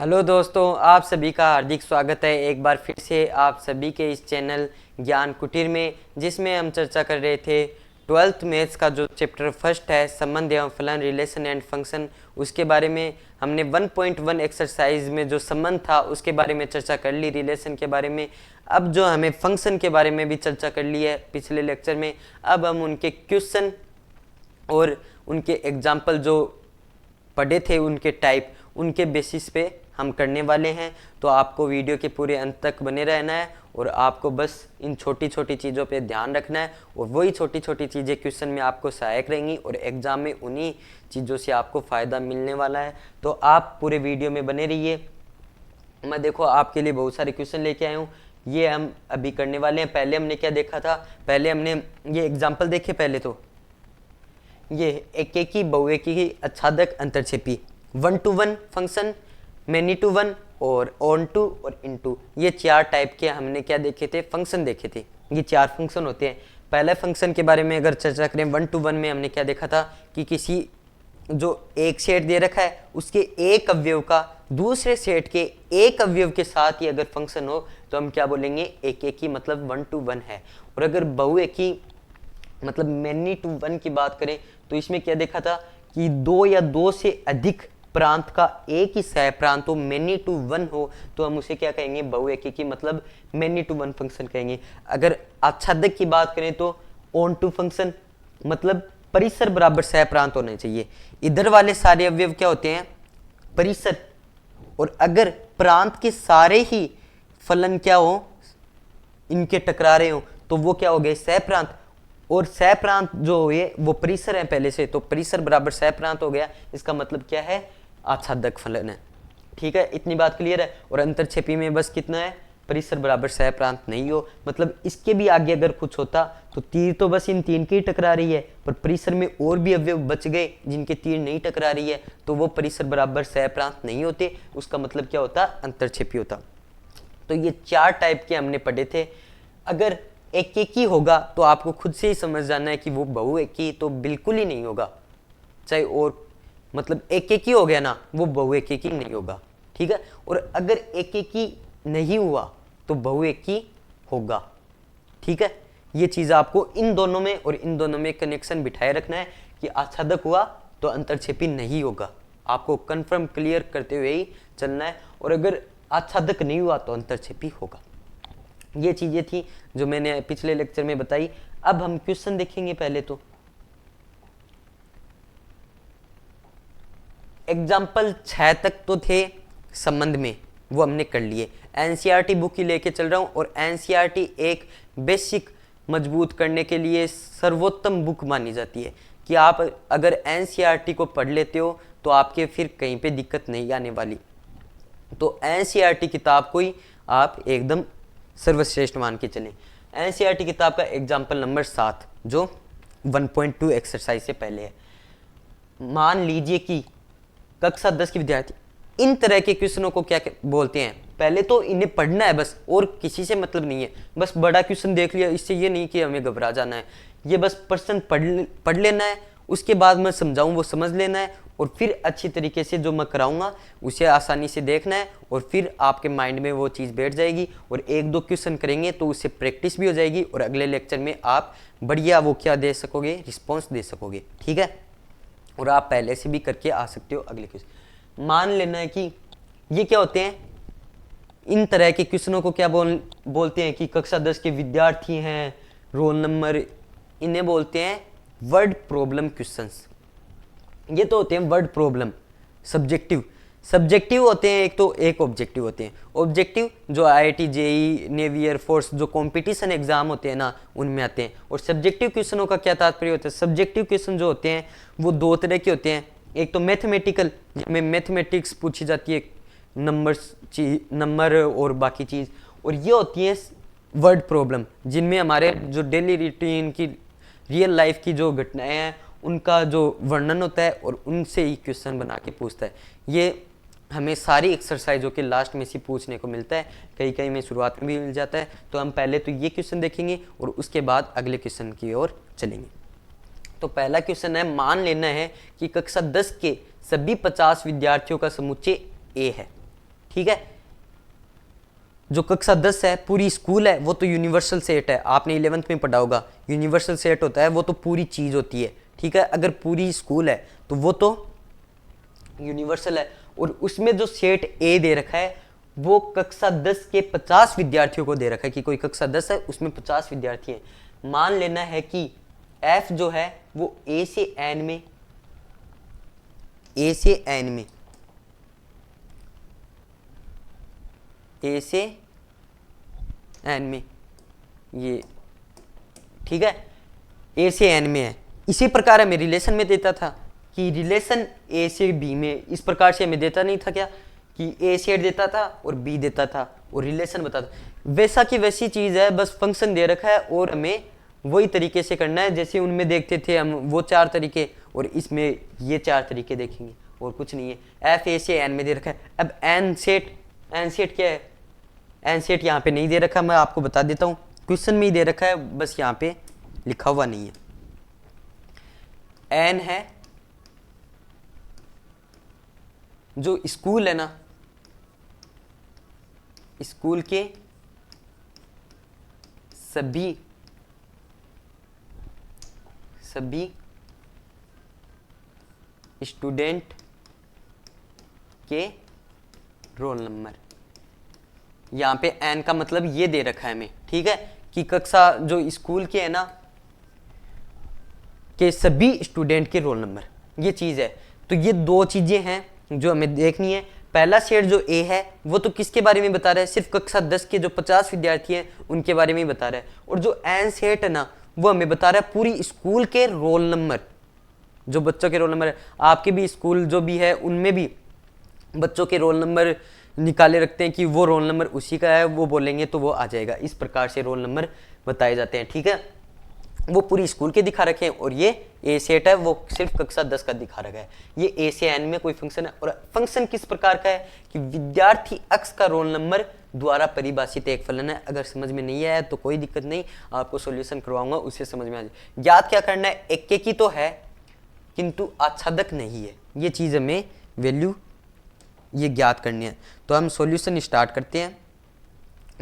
Hello दोस्तों, आप सभी का हार्दिक स्वागत है एक बार फिर से आप सभी के इस चैनल ज्ञान कुटीर में, जिसमें हम चर्चा कर रहे थे ट्वेल्थ मैथ्स का जो चैप्टर फर्स्ट है संबंध एवं फलन, रिलेशन एंड फंक्शन। उसके बारे में हमने 1.1 एक्सरसाइज में जो संबंध था उसके बारे में चर्चा कर ली, रिलेशन के बारे में। अब जो हमें फंक्शन के बारे में भी चर्चा कर ली है पिछले लेक्चर में। अब हम उनके क्वेश्चन और उनके एग्जाम्पल जो पढ़े थे, उनके टाइप, उनके बेसिस पे हम करने वाले हैं। तो आपको वीडियो के पूरे अंत तक बने रहना है और आपको बस इन छोटी छोटी चीज़ों पे ध्यान रखना है, और वही छोटी छोटी चीज़ें क्वेश्चन में आपको सहायक रहेंगी और एग्जाम में उन्हीं चीज़ों से आपको फ़ायदा मिलने वाला है। तो आप पूरे वीडियो में बने रहिए। मैं देखो आपके लिए बहुत सारे क्वेश्चन लेके आया हूँ, ये हम अभी करने वाले हैं। पहले हमने क्या देखा था, पहले हमने ये एग्जाम्पल देखे। पहले तो ये एकेकी, बहुएकी, आच्छादक, अंतरछेपी, 1 to 1 function, many to one और ऑन टू और इन टू, ये चार टाइप के हमने क्या देखे थे, फंक्शन देखे थे। ये चार फंक्शन होते हैं। पहले फंक्शन के बारे में अगर चर्चा करें 1 to 1 में हमने क्या देखा था कि किसी जो एक सेट दे रखा है उसके एक अवयव का दूसरे सेट के एक अवयव के साथ ही अगर फंक्शन हो तो हम क्या बोलेंगे, एक एक ही, मतलब 1 to 1 है। और अगर बहुएकी मतलब मैनी टू वन की बात करें तो इसमें क्या देखा था कि दो या दो से अधिक प्रांत का एक ही सह प्रांत हो, मैनी टू वन हो, तो हम उसे क्या कहेंगे, बहुएकी की, मतलब मैनी टू वन फंक्शन कहेंगे। अगर आच्छादक की बात करें तो ऑन टू फंक्शन, मतलब परिसर बराबर सह प्रांत होने चाहिए। इधर वाले सारे अवयव क्या होते हैं, परिसर, और अगर प्रांत के सारे ही फलन क्या हो, इनके टकरा रहे हो, तो वो क्या हो गए, सह प्रांत। और सह प्रांत जो हुए वो परिसर है पहले से, तो परिसर बराबर सह प्रांत हो गया। इसका मतलब क्या है, आच्छादक फलन है। ठीक है, इतनी बात क्लियर है। और अंतरछेपी में बस कितना है, परिसर बराबर सह प्रांत नहीं हो, मतलब इसके भी आगे अगर कुछ होता तो तीर तो बस इन तीन की ही टकरा रही है, पर परिसर में और भी अवयव बच गए जिनके तीर नहीं टकरा रही है, तो वो परिसर बराबर सह प्रांत नहीं होते। उसका मतलब क्या होता, अंतरछेपी होता। तो ये चार टाइप के हमने पढ़े थे। अगर एक एक ही होगा तो आपको खुद से ही समझ जाना है कि वो बहुएकी तो बिल्कुल ही नहीं होगा। चाहे और मतलब एक एक ही हो गया ना, वो बहुएकी नहीं होगा। ठीक है, और अगर एक एक ही नहीं हुआ तो बहुएकी होगा। ठीक है, ये चीज आपको इन दोनों में और इन दोनों में कनेक्शन बिठाए रखना है कि आच्छादक हुआ तो अंतरछेपी नहीं होगा। आपको कंफर्म क्लियर करते हुए ही चलना है, और अगर आच्छादक नहीं हुआ तो अंतरछेपी होगा। ये चीजें थी जो मैंने पिछले लेक्चर में बताई। अब हम क्वेश्चन देखेंगे। पहले तो एग्जाम्पल 6 तक तो थे संबंध में, वो हमने कर लिए। एनसीईआरटी बुक ही लेके चल रहा हूं, और एनसीईआरटी एक बेसिक मजबूत करने के लिए सर्वोत्तम बुक मानी जाती है कि आप अगर एनसीईआरटी को पढ़ लेते हो तो आपके फिर कहीं पे दिक्कत नहीं आने वाली। तो एनसीईआरटी किताब को ही आप एकदम सर्वश्रेष्ठ मान के चलें। एनसीईआरटी किताब का एग्जाम्पल नंबर 7 जो 1.2 एक्सरसाइज से पहले है। मान लीजिए कि कक्षा 10 के विद्यार्थी, इन तरह के क्वेश्चनों को क्या बोलते हैं, पहले तो इन्हें पढ़ना है बस, और किसी से मतलब नहीं है। बस बड़ा क्वेश्चन देख लिया, इससे ये नहीं कि हमें घबरा जाना है। ये बस प्रश्न पढ़ लेना है, उसके बाद मैं समझाऊं वो समझ लेना है, और फिर अच्छी तरीके से जो मैं कराऊंगा उसे आसानी से देखना है, और फिर आपके माइंड में वो चीज़ बैठ जाएगी। और एक दो क्वेश्चन करेंगे तो उससे प्रैक्टिस भी हो जाएगी, और अगले लेक्चर में आप बढ़िया वो क्या दे सकोगे, रिस्पॉन्स दे सकोगे। ठीक है, और आप पहले से भी करके आ सकते हो अगले क्वेश्चन। मान लेना है कि ये क्या होते हैं, इन तरह के क्वेश्चनों को क्या बोलते हैं कि कक्षा 10 के विद्यार्थी हैं, रोल नंबर, इन्हें बोलते हैं वर्ड प्रॉब्लम क्वेश्चंस। ये तो होते हैं वर्ड प्रॉब्लम। सब्जेक्टिव होते हैं, एक तो एक ऑब्जेक्टिव होते हैं। ऑब्जेक्टिव जो आईआईटी, जेई, नेवी, एयरफोर्स जो कंपटीशन एग्जाम होते हैं ना, उनमें आते हैं। और सब्जेक्टिव क्वेश्चनों का क्या तात्पर्य होता है, सब्जेक्टिव क्वेश्चन जो होते हैं वो दो तरह के होते हैं। एक तो मैथमेटिकल, जिसमें मैथमेटिक्स पूछी जाती है, नंबर और बाकी चीज़। और ये होती है वर्ड प्रॉब्लम, जिनमें हमारे जो डेली रूटीन की, रियल लाइफ की जो घटनाएं हैं उनका जो वर्णन होता है, और उनसे ही क्वेश्चन बना के पूछता है। ये हमें सारी एक्सरसाइजों के लास्ट में से पूछने को मिलता है, कहीं कहीं में शुरुआत में भी मिल जाता है। तो हम पहले तो ये क्वेश्चन देखेंगे और उसके बाद अगले क्वेश्चन की ओर चलेंगे। तो पहला क्वेश्चन है, मान लेना है कि कक्षा 10 के सभी 50 विद्यार्थियों का समुच्चय ए है। ठीक है। जो कक्षा 10 है पूरी स्कूल है, वो तो यूनिवर्सल सेट है, आपने 11th में पढ़ा होगा। यूनिवर्सल सेट होता है वो तो पूरी चीज होती है, ठीक है। अगर पूरी स्कूल है तो वो तो यूनिवर्सल है। और उसमें जो सेट ए दे रखा है वो कक्षा 10 के 50 विद्यार्थियों को दे रखा है, कि कोई कक्षा 10 है उसमें 50 विद्यार्थी हैं। मान लेना है कि एफ जो है वो ए से एन में, ए से एन में, ए से एन में, ये ठीक है, ए से एन में है। इसी प्रकार हमें रिलेशन में देता था कि रिलेशन ए से बी में, इस प्रकार से हमें देता नहीं था क्या कि ए सेट देता था और बी देता था और रिलेशन बताता। वैसा की वैसी चीज है, बस फंक्शन दे रखा है और हमें वही तरीके से करना है जैसे उनमें देखते थे हम वो 4 तरीके, और इसमें ये 4 तरीके देखेंगे और कुछ नहीं है। एफ ए से एन में दे रखा है। अब एन सेट, एन सेट क्या है, एन सेट यहाँ पे नहीं दे रखा, मैं आपको बता देता हूँ, क्वेश्चन में ही दे रखा है, बस यहाँ पे लिखा हुआ नहीं है। एन है जो स्कूल है ना, स्कूल के सभी स्टूडेंट के रोल नंबर। यहां पे एन का मतलब ये दे रखा है हमें, ठीक है, कि कक्षा जो स्कूल के है ना के सभी स्टूडेंट के रोल नंबर, ये चीज है। तो ये 2 चीजें हैं जो हमें देखनी है। पहला सेट जो ए है वो तो किसके बारे में बता रहा है, सिर्फ कक्षा 10 के जो 50 विद्यार्थी हैं उनके बारे में ही बता रहा है। और जो एन सेट है ना वो हमें बता रहा है पूरी स्कूल के रोल नंबर, जो बच्चों के रोल नंबर है। आपके भी स्कूल जो भी है उनमें भी बच्चों के रोल नंबर निकाले रखते हैं कि वो रोल नंबर उसी का है, वो बोलेंगे तो वो आ जाएगा। इस प्रकार से रोल नंबर बताए जाते हैं, ठीक है। वो पूरी स्कूल के दिखा रखे हैं और ये ए सेट है वो सिर्फ कक्षा 10 का दिखा रखा है। ये ए से एन में कोई फंक्शन है। और फंक्शन किस प्रकार का है कि विद्यार्थी अक्ष का रोल नंबर द्वारा परिभाषित एक फलन है। अगर समझ में नहीं आया तो कोई दिक्कत नहीं, आपको सॉल्यूशन करवाऊंगा, उससे समझ में आ जाए। याद क्या करना है, एक की तो है किंतु आच्छादक नहीं है, ये चीज हमें वैल्यू ये ज्ञात करनी है। तो हम सॉल्यूशन स्टार्ट करते हैं।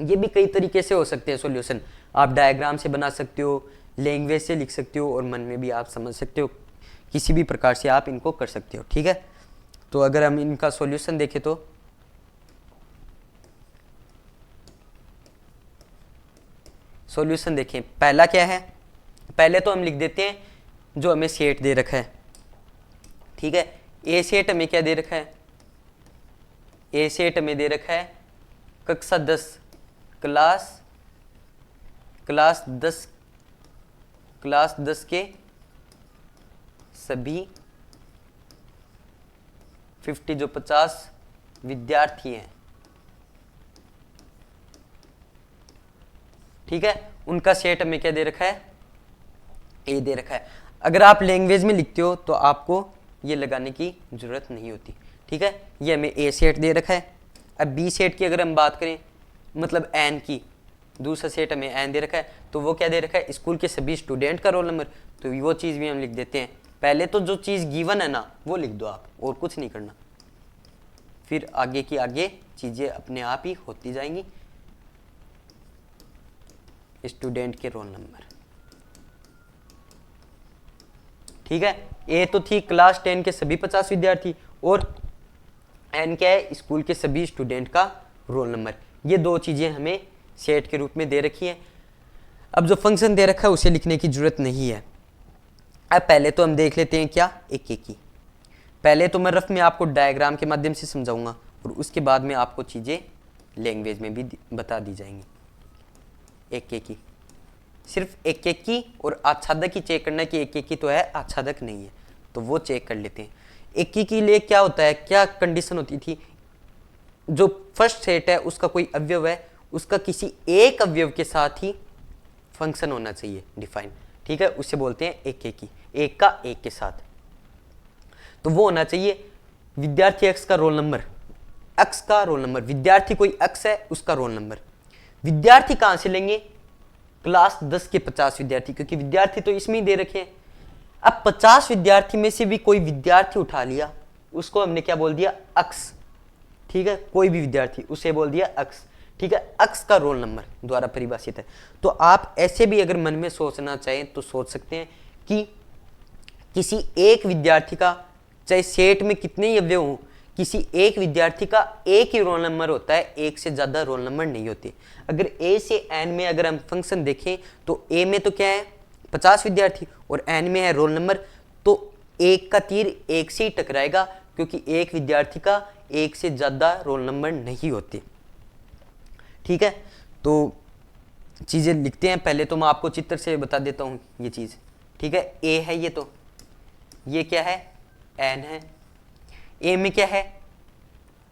ये भी कई तरीके से हो सकते हैं सॉल्यूशन, आप डायग्राम से बना सकते हो, लैंग्वेज से लिख सकते हो और मन में भी आप समझ सकते हो, किसी भी प्रकार से आप इनको कर सकते हो, ठीक है। तो अगर हम इनका सॉल्यूशन देखें तो सॉल्यूशन देखें, पहला क्या है, पहले तो हम लिख देते हैं जो हमें सेट दे रखा है, ठीक है। ए सेट हमें क्या दे रखा है, ए सेट हमें दे रखा है कक्षा 10 क्लास 10 के सभी 50 विद्यार्थी हैं, ठीक है। उनका सेट हमें क्या दे रखा है, ए दे रखा है। अगर आप लैंग्वेज में लिखते हो तो आपको ये लगाने की जरूरत नहीं होती, ठीक है। ये हमें ए सेट दे रखा है। अब बी सेट की अगर हम बात करें, मतलब एन की, दूसरा सेट हमें एन दे रखा है, तो वो क्या दे रखा है, स्कूल के सभी स्टूडेंट का रोल नंबर। तो वो चीज़ भी हम लिख देते हैं। पहले तो जो चीज़ गिवन है ना वो लिख दो आप, और कुछ नहीं करना, फिर आगे की आगे चीज़ें अपने आप ही होती जाएंगी। स्टूडेंट के रोल नंबर, ठीक है। ए तो थी क्लास 10 के सभी 50 विद्यार्थी, और एन क्या है, स्कूल के सभी स्टूडेंट का रोल नंबर। ये 2 चीजें हमें सेट के रूप में दे रखी है। अब जो फंक्शन दे रखा है उसे लिखने की जरूरत नहीं है। अब पहले तो हम देख लेते हैं क्या, एक की। पहले तो मैं रफ में आपको डायग्राम के माध्यम से समझाऊंगा और उसके बाद में आपको चीजें लैंग्वेज में भी बता दी जाएंगी। एक की, सिर्फ एक की और आच्छादक ही चेक करना कि एक की तो है, आच्छादक नहीं है, तो वो चेक कर लेते हैं। एक के लिए क्या होता है, क्या कंडीशन होती थी, जो फर्स्ट सेट है उसका कोई अवयव है, उसका किसी एक अवयव के साथ ही फंक्शन होना चाहिए डिफाइन, ठीक है। उसे बोलते हैं एक की, एक का एक के साथ। तो वो होना चाहिए विद्यार्थी अक्ष का रोल नंबर, अक्ष का रोल नंबर, विद्यार्थी कोई अक्ष है उसका रोल नंबर। विद्यार्थी कहां से लेंगे, क्लास 10 के 50 विद्यार्थी, क्योंकि विद्यार्थी तो इसमें ही दे रखे हैं। अब 50 विद्यार्थी में से भी कोई विद्यार्थी उठा लिया, उसको हमने क्या बोल दिया, अक्ष, ठीक है, कोई भी विद्यार्थी, उसे बोल दिया अक्ष, ठीक है, अक्ष का रोल नंबर द्वारा परिभाषित है। तो आप ऐसे भी अगर मन में सोचना चाहें तो सोच सकते हैं कि किसी एक विद्यार्थी का, चाहे सेट में कितने ही अवयव हों, किसी एक विद्यार्थी का एक ही रोल नंबर होता है, एक से ज्यादा रोल नंबर नहीं होते। अगर ए से एन में अगर हम फंक्शन देखें तो ए में तो क्या है 50 विद्यार्थी और एन में है रोल नंबर, तो एक का तीर एक से ही टकराएगा, क्योंकि एक विद्यार्थी का एक से ज्यादा रोल नंबर नहीं होते। ठीक है, तो चीजें लिखते हैं। पहले तो मैं आपको चित्र से बता देता हूं ये चीज। ठीक है, ए है ये, तो ये क्या है एन है। ए में क्या है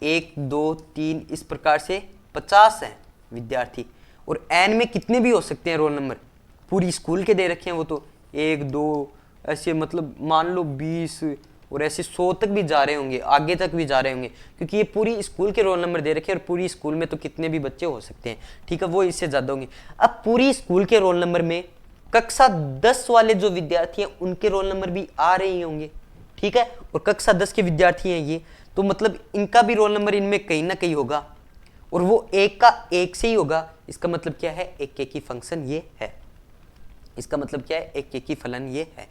1 2 3 इस प्रकार से 50 हैं विद्यार्थी, और एन में कितने भी हो सकते हैं रोल नंबर, पूरी स्कूल के दे रखे हैं वो तो 1 2 ऐसे, मतलब मान लो 20 और ऐसे 100 तक भी जा रहे होंगे, आगे तक भी जा रहे होंगे, क्योंकि ये पूरी स्कूल के रोल नंबर दे रखे हैं और पूरी स्कूल में तो कितने भी बच्चे हो सकते हैं। ठीक है, वो इससे ज्यादा होंगे। अब पूरी स्कूल के रोल नंबर में कक्षा 10 वाले जो विद्यार्थी हैं उनके रोल नंबर भी आ रहे ही होंगे। ठीक है, और कक्षा 10 के विद्यार्थी हैं ये, तो मतलब इनका भी रोल नंबर इनमें कहीं ना कहीं होगा, और वो एक का एक से ही होगा। इसका मतलब क्या है, एक एक ही फंक्शन ये है। इसका मतलब क्या है, एक एक ही फलन ये है।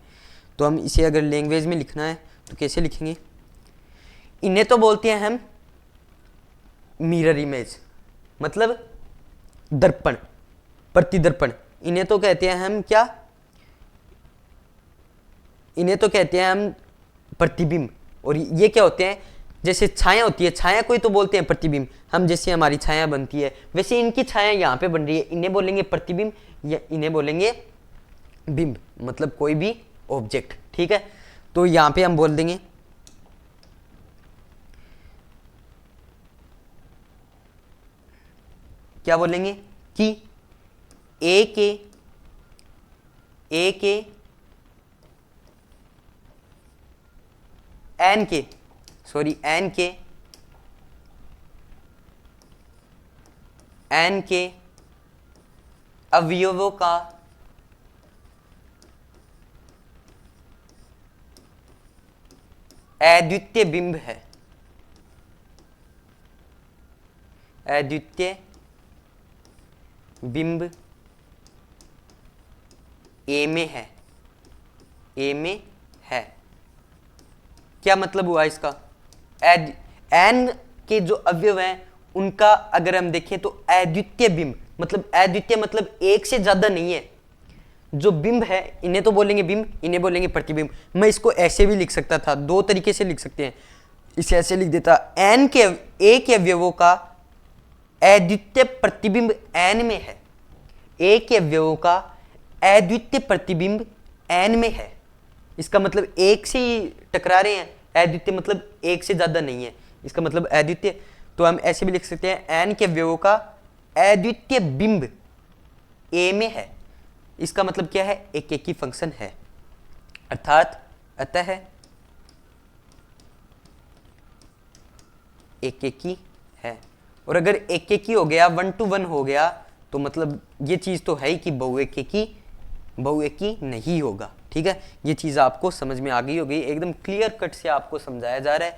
तो हम इसे अगर लैंग्वेज में लिखना है तो कैसे लिखेंगे, इन्हें तो बोलते हैं हम मिरर इमेज, मतलब दर्पण, प्रतिदर्पण। इन्हें तो कहते हैं हम क्या, इन्हें तो कहते हैं हम प्रतिबिंब। और ये क्या होते हैं, जैसे छाया होती है, छाया कोई तो बोलते हैं प्रतिबिंब। हम जैसे हमारी छाया बनती है वैसे इनकी छाया यहाँ पे बन रही है, इन्हें बोलेंगे प्रतिबिंब या इन्हें बोलेंगे बिंब, मतलब कोई भी ऑब्जेक्ट। ठीक है, तो यहाँ पे हम बोल देंगे क्या बोलेंगे कि ए के एन के अवयवों का अद्वितीय बिंब है, अद्वितीय बिंब ए में है, ए में है। क्या मतलब हुआ इसका, एन के जो अवयव हैं उनका अगर हम देखें तो अद्वितीय बिंब, मतलब अद्वितीय मतलब एक से ज्यादा नहीं है। जो बिंब है इन्हें तो बोलेंगे बिंब, इन्हें बोलेंगे प्रतिबिंब। मैं इसको ऐसे भी लिख सकता था, दो तरीके से लिख सकते हैं। इसे ऐसे लिख देता, एन के ए के अवयवों का अद्वितीय प्रतिबिंब एन में है, ए के अवयवों का अद्वितीय प्रतिबिंब एन में है। इसका मतलब एक से ही टकरा रहे हैं, अद्वितीय मतलब एक से ज्यादा नहीं है, इसका मतलब अद्वितीय। तो हम ऐसे भी लिख सकते हैं, एन के अवयवों का अद्वितीय बिंब ए में है। इसका मतलब क्या है, एक एक ही फंक्शन है, अर्थात अतः एक एक ही है। और अगर एक एक ही हो गया, 1 to 1 हो गया, तो मतलब ये चीज तो है ही कि बहुएकी नहीं होगा। ठीक है, ये चीज आपको समझ में आ गई होगी, एकदम क्लियर कट से आपको समझाया जा रहा है।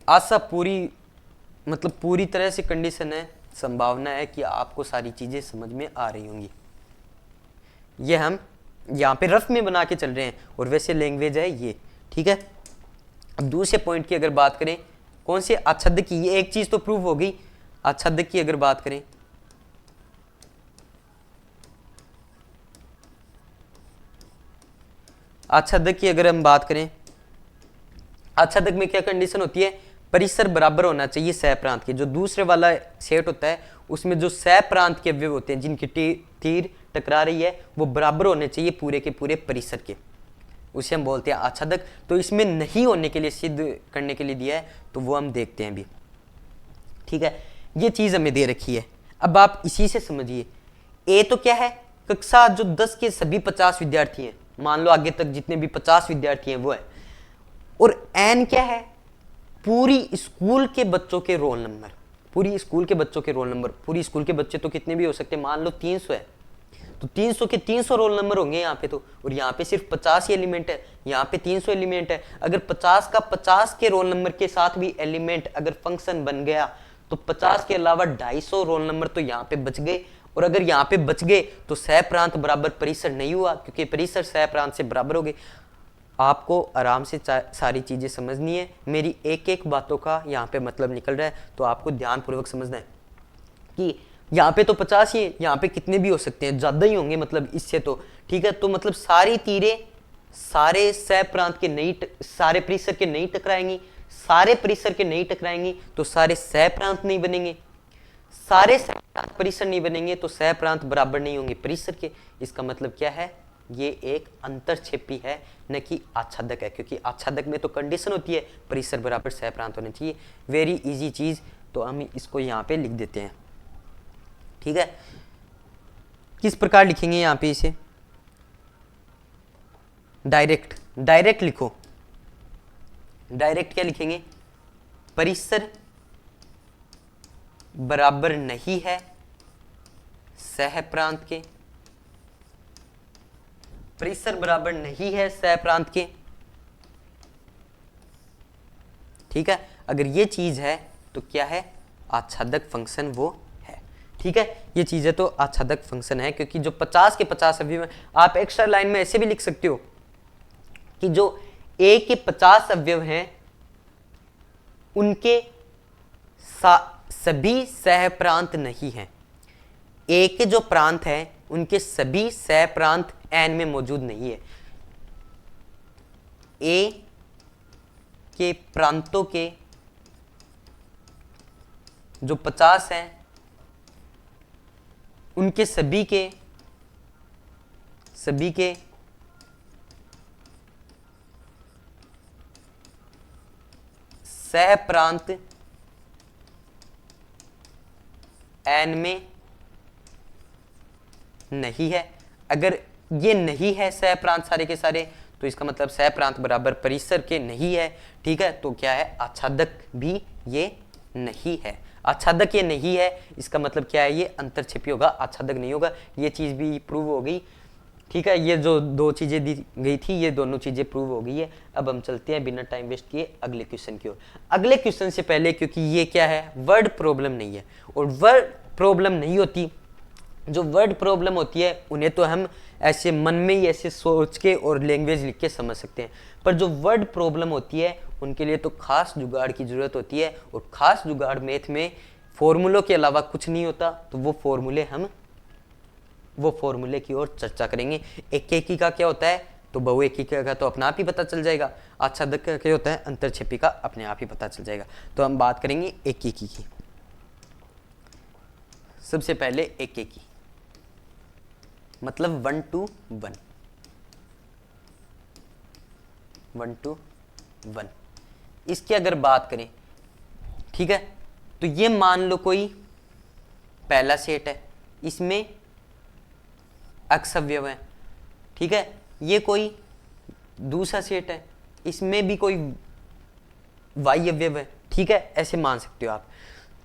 आशा पूरी तरह से कंडीशन है, संभावना है कि आपको सारी चीजें समझ में आ रही होंगी। ये हम यहाँ पे रफ में बना के चल रहे हैं, और वैसे लैंग्वेज है ये। ठीक है, अब दूसरे पॉइंट की अगर बात करें, कौन से, आच्छादक की। ये एक चीज तो प्रूव हो गई। आच्छादक की अगर बात करें, आच्छादक की अगर हम बात करें, आच्छादक में क्या कंडीशन होती है, परिसर बराबर होना चाहिए सह प्रांत के। जो दूसरे वाला सेट होता है उसमें जो सह प्रांत के अवयव होते हैं जिनकी तीर टकरा रही है वो बराबर होने चाहिए पूरे के पूरे परिसर के, उसे हम बोलते हैं आच्छादक। तो इसमें नहीं होने के लिए, सिद्ध करने के लिए दिया है, तो वो हम देखते हैं अभी। ठीक है, ये चीज हमें दे रखी है। अब आप इसी से समझिए, ए तो क्या है, कक्षा जो 10 के सभी 50 विद्यार्थी हैं, मान लो आगे तक जितने भी 50 विद्यार्थी हैं वो है। और एन क्या है, पूरी स्कूल के बच्चों के रोल नंबर, पूरी स्कूल के बच्चों के रोल नंबर। पूरी स्कूल के बच्चे तो कितने भी हो सकते हैं, मान लो 300 है, तो 300 के 300 रोल नंबर होंगे यहाँ पे तो, और यहाँ पे सिर्फ 50 ही एलिमेंट है, यहाँ पे 300 एलिमेंट है। अगर 50 का 50 के रोल नंबर के साथ भी एलिमेंट अगर फंक्शन बन गया तो 50 के अलावा 250 रोल नंबर तो यहाँ पे बच गए। और अगर यहाँ पे बच गए तो सह प्रांत बराबर परिसर नहीं हुआ, क्योंकि परिसर सह प्रांत से बराबर हो गए। आपको आराम से सारी चीजें समझनी है, मेरी एक एक बातों का यहाँ पे मतलब निकल रहा है, तो आपको ध्यानपूर्वक समझना है कि यहाँ पे तो 50 ही है, यहाँ पे कितने भी हो सकते हैं, ज्यादा ही होंगे मतलब इससे तो, ठीक है। तो मतलब सारी तीरें सारे सह प्रांत के नहीं सारे परिसर के नहीं टकराएंगी, सारे परिसर के नहीं टकराएंगी तो सारे सह प्रांत नहीं बनेंगे, सारे सह प्रांत परिसर नहीं बनेंगे तो सह प्रांत बराबर नहीं होंगे परिसर के। इसका मतलब क्या है, ये एक अंतरछेपी है न कि आच्छादक है, क्योंकि आच्छादक में तो कंडीशन होती है परिसर बराबर सह प्रांत होने चाहिए। वेरी इजी चीज, तो हम इसको यहाँ पे लिख देते हैं, ठीक है। किस प्रकार लिखेंगे यहाँ पे इसे, डायरेक्ट लिखो। डायरेक्ट क्या लिखेंगे, परिसर बराबर नहीं है सह प्रांत के, परिसर बराबर नहीं है सह प्रांत के, ठीक है। अगर ये चीज है तो क्या है, आच्छादक फंक्शन वो है, ठीक है। ये चीज है तो आच्छादक फंक्शन है, क्योंकि जो 50 के 50 अवयव हैं, आप एक्स्ट्रा लाइन में ऐसे भी लिख सकते हो कि जो ए के 50 अवयव हैं उनके सभी सह प्रांत नहीं हैं। ए के जो प्रांत हैं उनके सभी सह प्रांत एन में मौजूद नहीं है। ए के प्रांतों के जो 50 हैं उनके सभी के सह प्रांत एन में नहीं है। अगर ये नहीं है सह प्रांत सारे के सारे, तो इसका मतलब सह प्रांत बराबर परिसर के नहीं है, ठीक है। तो क्या है, आच्छादक भी ये नहीं है, आच्छादक ये नहीं है, इसका मतलब क्या है, ये अंतरछेपी होगा, आच्छादक नहीं होगा। ये चीज भी प्रूव हो गई, ठीक है। ये जो दो चीजें दी गई थी ये दोनों चीजें प्रूव हो गई है। अब हम चलते हैं बिना टाइम वेस्ट किए अगले क्वेश्चन की ओर। अगले क्वेश्चन से पहले, क्योंकि ये क्या है, वर्ड प्रॉब्लम नहीं है, और वर्ड प्रॉब्लम नहीं होती, जो वर्ड प्रॉब्लम होती है उन्हें तो हम ऐसे मन में ही ऐसे सोच के और लैंग्वेज लिख के समझ सकते हैं, पर जो वर्ड प्रॉब्लम होती है उनके लिए तो खास जुगाड़ की जरूरत होती है। और खास जुगाड़ मैथ में फॉर्मूलों के अलावा कुछ नहीं होता, तो वो फॉर्मूले की ओर चर्चा करेंगे। एक एकी का क्या होता है, तो बहु एकी का तो अपने आप ही पता चल जाएगा। आच्छादक का क्या होता है, अंतरछेपी का अपने आप ही पता चल जाएगा। तो हम बात करेंगे एक एकी की। सबसे पहले एक एकी मतलब 1 to 1, 1 to 1। इसकी अगर बात करें, ठीक है, तो ये मान लो कोई पहला सेट है, इसमें एक्स अवयव है, ठीक है। ये कोई दूसरा सेट है, इसमें भी कोई वाई अवयव है, ठीक है, ऐसे मान सकते हो आप।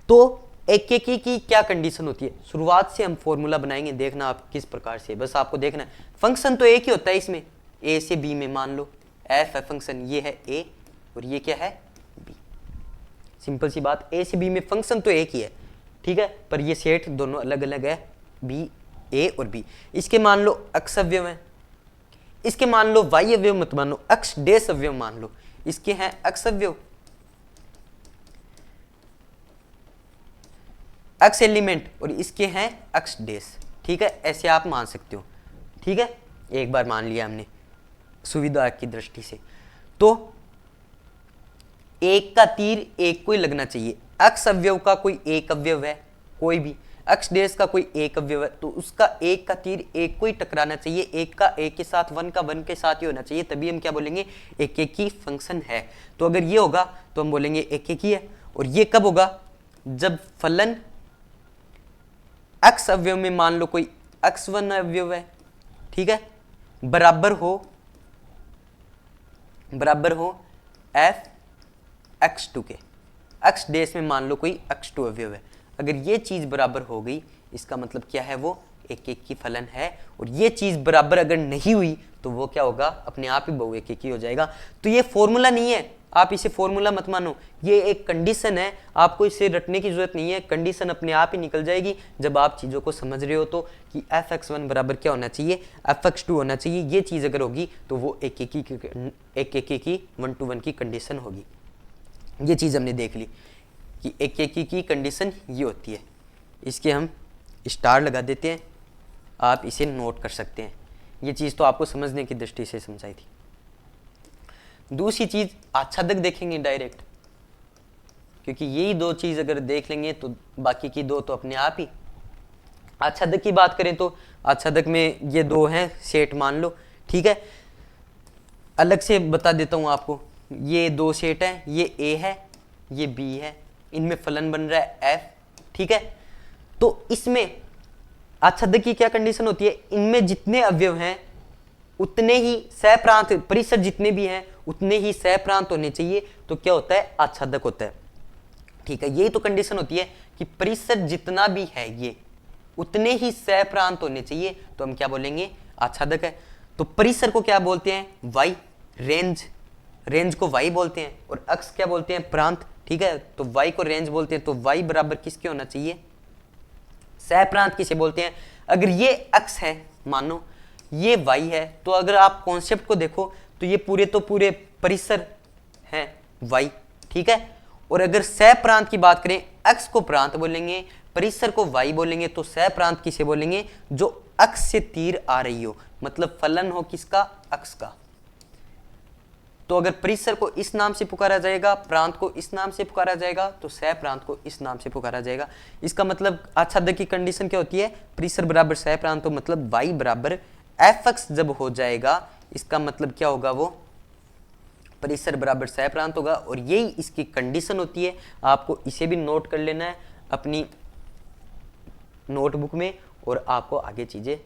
तो एक एक की क्या कंडीशन होती है, शुरुआत से हम फॉर्मूला बनाएंगे, देखना आप किस प्रकार से, बस आपको देखना है। फंक्शन तो एक ही होता है इसमें, ए से बी में मान लो एफ है फंक्शन, ये है ए और ये क्या है बी, सिंपल सी बात। ए से बी में फंक्शन तो एक ही है, ठीक है, पर ये सेट दोनों अलग अलग है, बी ए और बी। इसके मान लो एक्स अवयव है, इसके मान लो वाई अवयव मत मान लो, एक्स डेस अवयव मान लो। इसके हैं एक्स अवयव, एक्स एलिमेंट, और इसके हैं एक्स डेस, ठीक है, ऐसे आप मान सकते हो, ठीक है। एक बार मान लिया हमने सुविधा की दृष्टि से। तो एक का तीर एक को ही लगना चाहिए, एक्स अवयव का कोई एक अवयव है, कोई भी एक्स डेस का कोई एक अवयव है, तो उसका एक का तीर एक को ही टकराना चाहिए, एक का एक के साथ, वन का वन के साथ ही होना चाहिए, तभी हम क्या बोलेंगे, एक एक ही फंक्शन है। तो अगर ये होगा तो हम बोलेंगे एक एक ही है। और ये कब होगा, जब फलन एक्स अवयव में मान लो कोई x1 अवयव है, ठीक है, बराबर हो f x2 के, x डेस में मान लो कोई x2 अवयव है। अगर ये चीज बराबर हो गई, इसका मतलब क्या है, वो एक एक की फलन है, और ये चीज बराबर अगर नहीं हुई तो वो क्या होगा, अपने आप ही बहु एक एक ही हो जाएगा। तो ये फॉर्मूला नहीं है, आप इसे फॉर्मूला मत मानो, ये एक कंडीशन है, आपको इसे रटने की जरूरत नहीं है, कंडीशन अपने आप ही निकल जाएगी जब आप चीजों को समझ रहे हो तो, कि fx1 बराबर क्या होना चाहिए, fx2 होना चाहिए। ये चीज अगर होगी तो वो एक एक की 1 to 1 की कंडीशन होगी। ये चीज हमने देख ली कि एक एक की कंडीशन ये होती है। इसके हम स्टार लगा देते हैं, आप इसे नोट कर सकते हैं। ये चीज तो आपको समझने की दृष्टि से समझाई थी। दूसरी चीज आच्छादक देखेंगे डायरेक्ट, क्योंकि यही दो चीज अगर देख लेंगे तो बाकी की दो तो अपने आप ही। आच्छादक की बात करें तो आच्छादक में ये दो हैं सेट मान लो, ठीक है। अलग से बता देता हूं आपको, ये दो सेट है, ये ए है, ये बी है, इनमें फलन बन रहा है एफ, ठीक है। तो इसमें आच्छादक की क्या कंडीशन होती है, इनमें जितने अवयव हैं उतने ही सहप्रांत, परिसर जितने भी हैं उतने ही सहप्रांत होने चाहिए, तो क्या होता है, आच्छादक होता है, ठीक है। यही तो कंडीशन होती है कि परिसर जितना भी है ये उतने ही सहप्रांत होने चाहिए, तो हम क्या बोलेंगे, आच्छादक है। तो परिसर को क्या बोलते हैं, वाई, रेंज को वाई बोलते हैं, और अक्ष क्या बोलते हैं, प्रांत, ठीक है। तो वाई को रेंज बोलते हैं, तो वाई बराबर किसके होना चाहिए, सहप्रांत किसे बोलते हैं। अगर ये अक्ष है, मानो ये वाई है, तो अगर आप कॉन्सेप्ट को देखो तो ये पूरे परिसर हैं वाई, ठीक है। और अगर सहप्रांत की बात करें, अक्ष को प्रांत बोलेंगे, परिसर को वाई बोलेंगे, तो सहप्रांत किसे बोलेंगे, जो अक्ष से तीर आ रही हो, मतलब फलन हो किसका, अक्ष का। तो अगर परिसर को इस नाम से पुकारा जाएगा, प्रांत को इस नाम से पुकारा जाएगा, तो सह प्रांत को इस नाम से पुकारा जाएगा। इसका मतलब आच्छादक की कंडीशन क्या होती है, परिसर बराबर सह प्रांत, तो मतलब y बराबर fx जब हो जाएगा, इसका मतलब क्या होगा, वो परिसर बराबर सह प्रांत होगा, और यही इसकी कंडीशन होती है। आपको इसे भी नोट कर लेना है अपनी नोटबुक में, और आपको आगे चीजें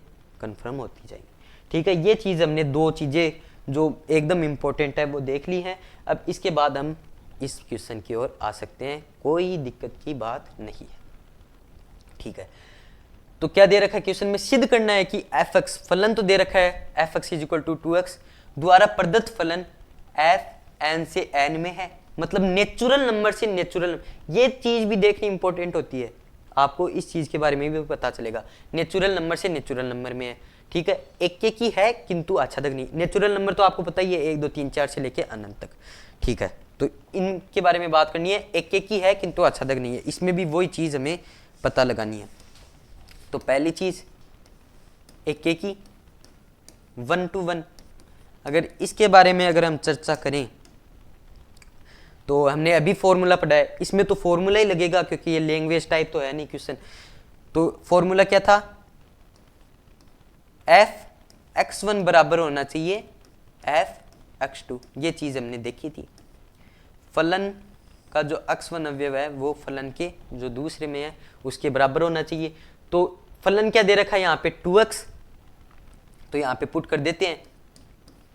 कंफर्म होती जाएंगी, ठीक है। ये चीज हमने दो चीजें जो एकदम इंपॉर्टेंट है वो देख ली है। अब इसके बाद हम इस क्वेश्चन की ओर आ सकते हैं, कोई दिक्कत की बात नहीं है, ठीक है। तो क्या दे रखा है क्वेश्चन में, सिद्ध करना है कि fx, फलन तो दे रखा है fx is equal to 2x, द्वारा प्रदत्त फलन f n से n में है, मतलब नेचुरल नंबर से नेचुरल। ये चीज भी देखनी इंपॉर्टेंट होती है, आपको इस चीज के बारे में भी पता चलेगा, नेचुरल नंबर से नेचुरल नंबर में है, ठीक है। एक एक ही है किंतु आच्छादक नहीं। नेचुरल नंबर तो आपको पता ही है 1 2 3 4 से लेके अनंत तक, ठीक है। तो इनके बारे में बात करनी है, एक एक ही है किंतु आच्छादक नहीं है, इसमें भी वही चीज हमें पता लगानी है। तो पहली चीज एक एक ही 1 to 1, अगर इसके बारे में अगर हम चर्चा करें तो हमने अभी फॉर्मूला पढ़ा है, इसमें तो फॉर्मूला ही लगेगा क्योंकि ये लैंग्वेज टाइप तो है नहीं क्वेश्चन। तो फॉर्मूला क्या था, f(x1) बराबर होना चाहिए f(x2), ये चीज हमने देखी थी। फलन का जो x1 अवयव है वो फलन के जो दूसरे में है उसके बराबर होना चाहिए। तो फलन क्या दे रखा है यहाँ पे 2x, तो यहाँ पे पुट कर देते हैं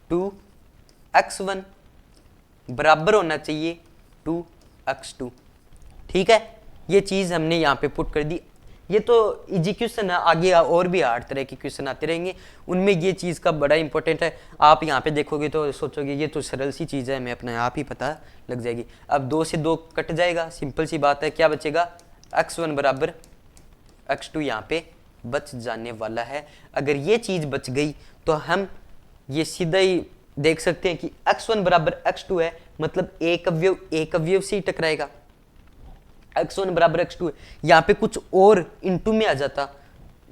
2x1 बराबर होना चाहिए 2x2, ठीक है। ये चीज हमने यहाँ पे पुट कर दी। ये तो इजी क्वेश्चन है, आगे और भी हर तरह के क्वेश्चन आते रहेंगे, उनमें ये चीज़ का बड़ा इंपॉर्टेंट है। आप यहाँ पे देखोगे तो सोचोगे ये तो सरल सी चीज़ है, हमें अपने आप ही पता लग जाएगी। अब 2 से 2 कट जाएगा, सिंपल सी बात है, क्या बचेगा, x1 बराबर x2 यहाँ पे बच जाने वाला है। अगर ये चीज़ बच गई तो हम ये सीधा ही देख सकते हैं कि x1 बराबर x2 है, मतलब एक अवयव से ही टकराएगा। x1 बराबर x2 है, यहाँ पे कुछ और इनटू में आ जाता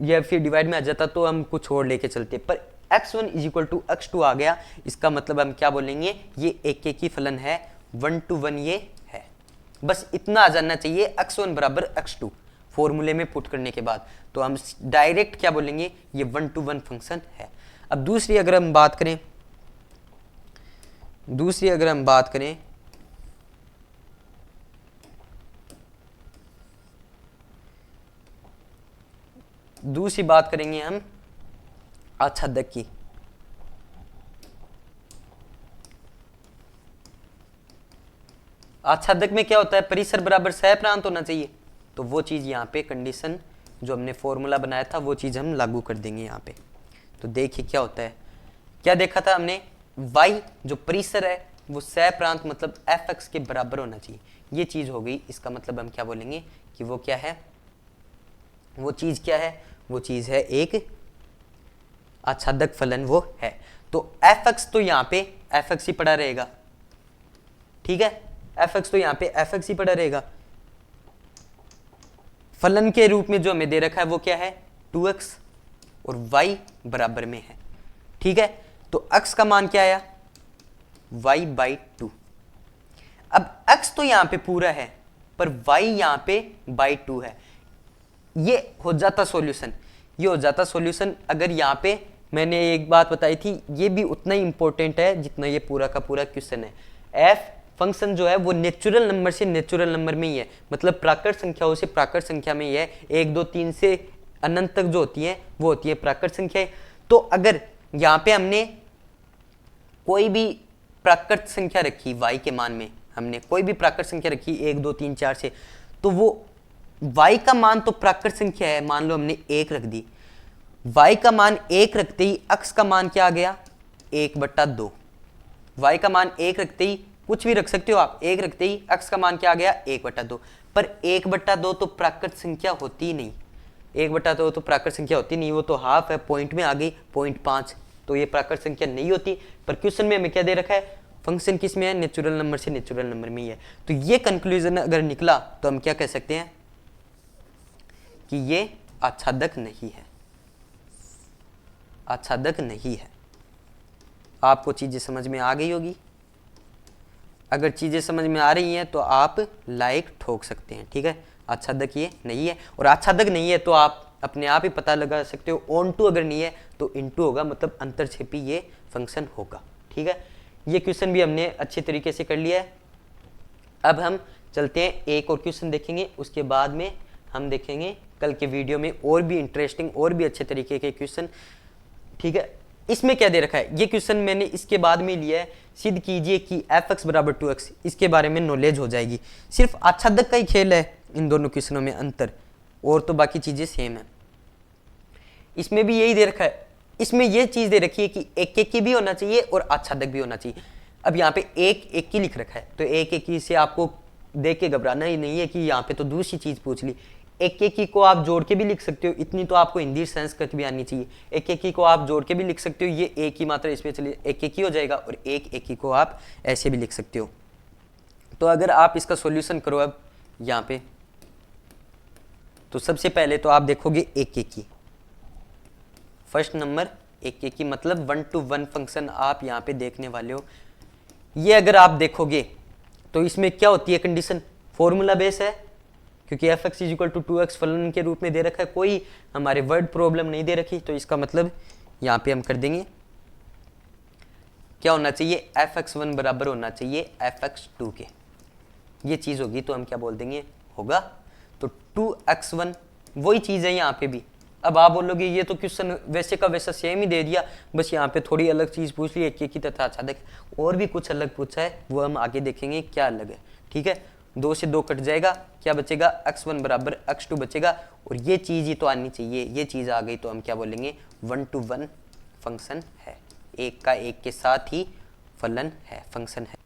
या फिर डिवाइड में आ जाता तो हम कुछ और लेके चलते, पर x1 is equal to x2 आ गया, इसका मतलब हम क्या बोलेंगे, ये एक एक ही फलन है, 1 to 1 ये है। बस इतना आ जाना चाहिए x1 बराबर x2 फॉर्मूले में पुट करने के बाद, तो हम डायरेक्ट क्या बोलेंगे, ये 1 to 1 फंक्शन है। अब दूसरी अगर हम बात करें दूसरी बात करेंगे हम आच्छादक की। आच्छादक में क्या होता है, परिसर बराबर सह प्रांत होना चाहिए, तो वो चीज यहाँ पे कंडीशन जो हमने फॉर्मूला बनाया था वो चीज़ हम लागू कर देंगे यहाँ पे। तो देखिए क्या होता है, क्या देखा था हमने, y जो परिसर है वो सह प्रांत मतलब fx के बराबर होना चाहिए, ये चीज़ हो गई। इसका मतलब हम क्या बोलेंगे कि वो क्या है, वो चीज़ क्या है, वो चीज़ है एक आच्छादक फलन वो है। तो fx तो यहाँ पे fx ही पड़ा रहेगा, ठीक है, fx तो यहाँ पे fx ही पड़ा रहेगा। फलन के रूप में जो हमें दे रखा है वो क्या है 2x और y बराबर में है, ठीक है। तो x का मान क्या आया y/2। अब x तो यहां पे पूरा है पर y यहां पे by 2 है, ये हो जाता सॉल्यूशन, ये हो जाता सॉल्यूशन। अगर यहां पे मैंने एक बात बताई थी, ये भी उतना ही इंपॉर्टेंट है जितना ये पूरा का पूरा क्वेश्चन है। f फंक्शन जो है वो नेचुरल नंबर से नेचुरल नंबर में ही है, मतलब प्राकृत संख्याओं से प्राकृत संख्या में ही है। 1 2 3 से अनंत तक जो होती है वो होती है प्राकृत संख्याएं। तो अगर यहाँ पे हमने कोई भी प्राकृत संख्या रखी y के मान में, हमने कोई भी प्राकृत संख्या रखी 1 2 3 4 से, तो वो y का मान तो प्राकृत संख्या है, मान लो हमने 1 रख दी, y का मान 1 रखते ही x का मान क्या आ गया 1/2। y का मान 1 रखते ही कुछ भी रख सकते हो आप, 1 रखते ही x का मान क्या आ गया 1/2। पर 1/2 तो प्राकृत संख्या होती ही नहीं, 1/2 तो प्राकृत संख्या होती नहीं, वो तो हाफ है, पॉइंट में आ गई 0.5, तो ये प्राकृत संख्या नहीं होती। पर क्वेश्चन में हमें क्या दे रखा है, फंक्शन किस में है, नेचुरल नंबर से नेचुरल नंबर में ही है। तो ये कंक्लूजन अगर निकला तो हम क्या कह सकते हैं कि ये आच्छादक नहीं है, आच्छादक नहीं है। आपको चीजें समझ में आ गई होगी, अगर चीजें समझ में आ रही हैं तो आप लाइक ठोक सकते हैं, ठीक है। आच्छादक ये नहीं है, और आच्छादक नहीं है तो आप अपने आप ही पता लगा सकते हो, ऑन टू अगर नहीं है तो इनटू होगा, मतलब अंतरछेपी ये फंक्शन होगा, ठीक है। ये क्वेश्चन भी हमने अच्छे तरीके से कर लिया है। अब हम चलते हैं एक और क्वेश्चन देखेंगे, उसके बाद में हम देखेंगे कल के वीडियो में और भी इंटरेस्टिंग और भी अच्छे तरीके के क्वेश्चन, ठीक है। इसमें क्या दे रखा है, ये क्वेश्चन मैंने इसके बाद में लिया है, सिद्ध कीजिए कि fx बराबर 2x, इसके बारे में नॉलेज हो जाएगी। सिर्फ आच्छादक का ही खेल है इन दोनों क्वेश्चनों में अंतर, और तो बाकी चीजें सेम है। इसमें भी यही दे रखा है, इसमें ये चीज दे रखी है कि एक एक की भी होना चाहिए और आच्छादक भी होना चाहिए। अब यहाँ पे एक एक की लिख रखा है, तो एक एक की से आपको देख के घबराना ही नहीं है कि यहाँ पे तो दूसरी चीज पूछ ली। एक एक की को आप जोड़ के भी लिख सकते हो, इतनी तो आपको हिंदी संस्कृत भी आनी चाहिए। एक एक की को आप जोड़ के भी लिख सकते हो, ये एक ही मात्रा इसमें चलिए एक एक ही हो जाएगा, और एक एक की को आप ऐसे भी लिख सकते हो। तो अगर आप इसका सॉल्यूशन करो अब यहाँ पे, तो सबसे पहले तो आप देखोगे एक एक की, फर्स्ट नंबर एक एक की मतलब 1 to 1 फंक्शन आप यहाँ पे देखने वाले हो। ये अगर आप देखोगे तो इसमें क्या होती है कंडीशन, फॉर्मूला बेस है, क्योंकि fx = 2x फलन के रूप में दे रखा है, कोई हमारे वर्ड प्रॉब्लम नहीं दे रखी। तो इसका मतलब यहाँ पे हम कर देंगे क्या होना चाहिए, fx1 बराबर होना चाहिए fx2 के, ये चीज होगी तो हम क्या बोल देंगे होगा। तो 2x1 वही चीज है यहाँ पे भी। अब आप बोलोगे ये तो क्वेश्चन वैसे का वैसा सेम ही दे दिया, बस यहाँ पे थोड़ी अलग चीज पूछ ली, एक की तथा आच्छादक, और भी कुछ अलग पूछा है, वो हम आगे देखेंगे क्या अलग है, ठीक है। 2 से 2 कट जाएगा, क्या बचेगा x1 बराबर x2 बचेगा, और ये चीज ही तो आनी चाहिए, ये चीज आ गई तो हम क्या बोलेंगे 1 to 1 फंक्शन है, एक का एक के साथ ही फलन है, फंक्शन है।